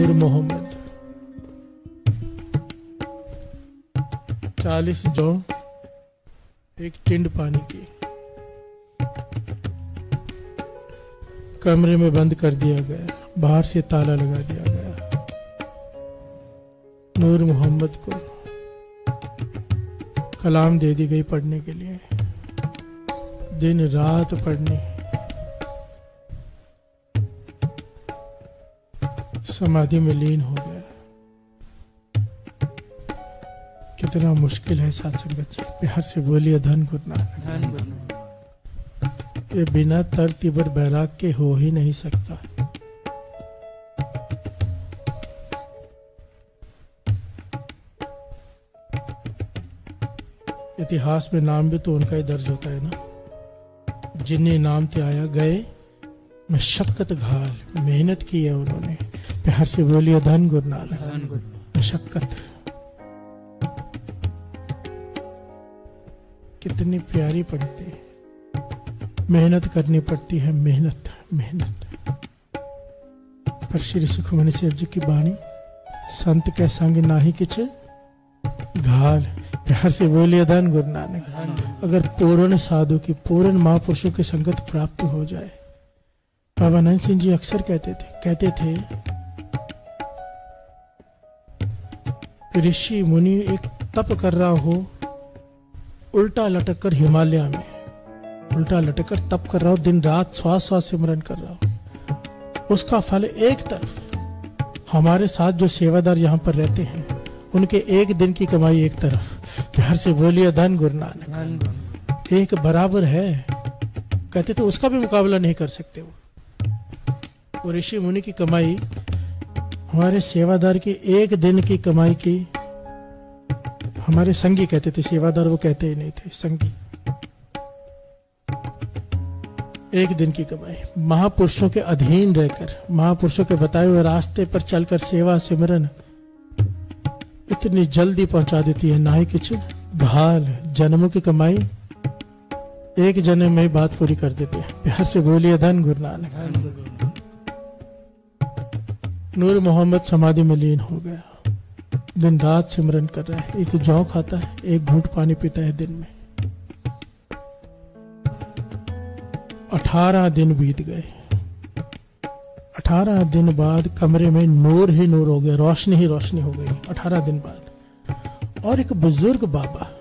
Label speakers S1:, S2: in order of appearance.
S1: नूर मोहम्मद 40 जौ एक टिंड पानी की कमरे में बंद कर दिया गया, बाहर से ताला लगा दिया गया। नूर मोहम्मद को कलाम दे दी गई पढ़ने के लिए, दिन रात पढ़नी। समाधि में लीन हो गया। कितना मुश्किल है साथ संगत जी। प्यार से बोलिए धन गुरु नानक। ये बिना तरतीबर बैराग के हो ही नहीं सकता। इतिहास में नाम भी तो उनका ही दर्ज होता है ना। जिन्हें नाम ते आया गए मशक्कत घाल, मेहनत की है उन्होंने। प्यार से बोलिए धन गुरु नानक। मशक्कत कितनी प्यारी पंक्ति। मेहनत करनी पड़ती है, मेहनत मेहनत। पर श्री सुखमनी साहिब जी की बाणी, संत के संग नाही किछ घाल। प्यार से बोलिए धन गुरु नानक। अगर पूर्ण साधु की, पूर्ण महापुरुषों की संगत प्राप्त हो जाए। बाबा नंद सिंह जी अक्सर कहते थे ऋषि मुनि एक तप कर रहा हो, उल्टा लटक कर हिमालय में, उल्टा लटक कर तप कर रहा हो, दिन रात श्वास श्वास सिमरन कर रहा हो, उसका फल एक तरफ। हमारे साथ जो सेवादार यहाँ पर रहते हैं, उनके एक दिन की कमाई एक तरफ। प्यार से बोलिए धन गुरु नानक। एक बराबर है। कहते तो उसका भी मुकाबला नहीं कर सकते। वो ऋषि मुनि की कमाई हमारे सेवादार की एक दिन की कमाई की। हमारे संगी कहते थे, सेवादार वो कहते ही नहीं थे, संगी। एक दिन की कमाई महापुरुषों के अधीन रहकर, महापुरुषों के बताए हुए रास्ते पर चलकर सेवा सिमरन इतनी जल्दी पहुंचा देती है। ना ही कुछ घाल, जन्मों की कमाई एक जन्म में ही बात पूरी कर देते हैं। प्यार से बोलिए धन गुरु नानक। नूर मोहम्मद समाधि में लीन हो गया। दिन रात सिमरन कर रहा है। एक जौ खाता है, एक घूंट पानी पीता है दिन में। 18 दिन बीत गए। 18 दिन बाद कमरे में नूर ही नूर हो गया, रोशनी ही रोशनी हो गई। 18 दिन बाद। और एक बुजुर्ग बाबा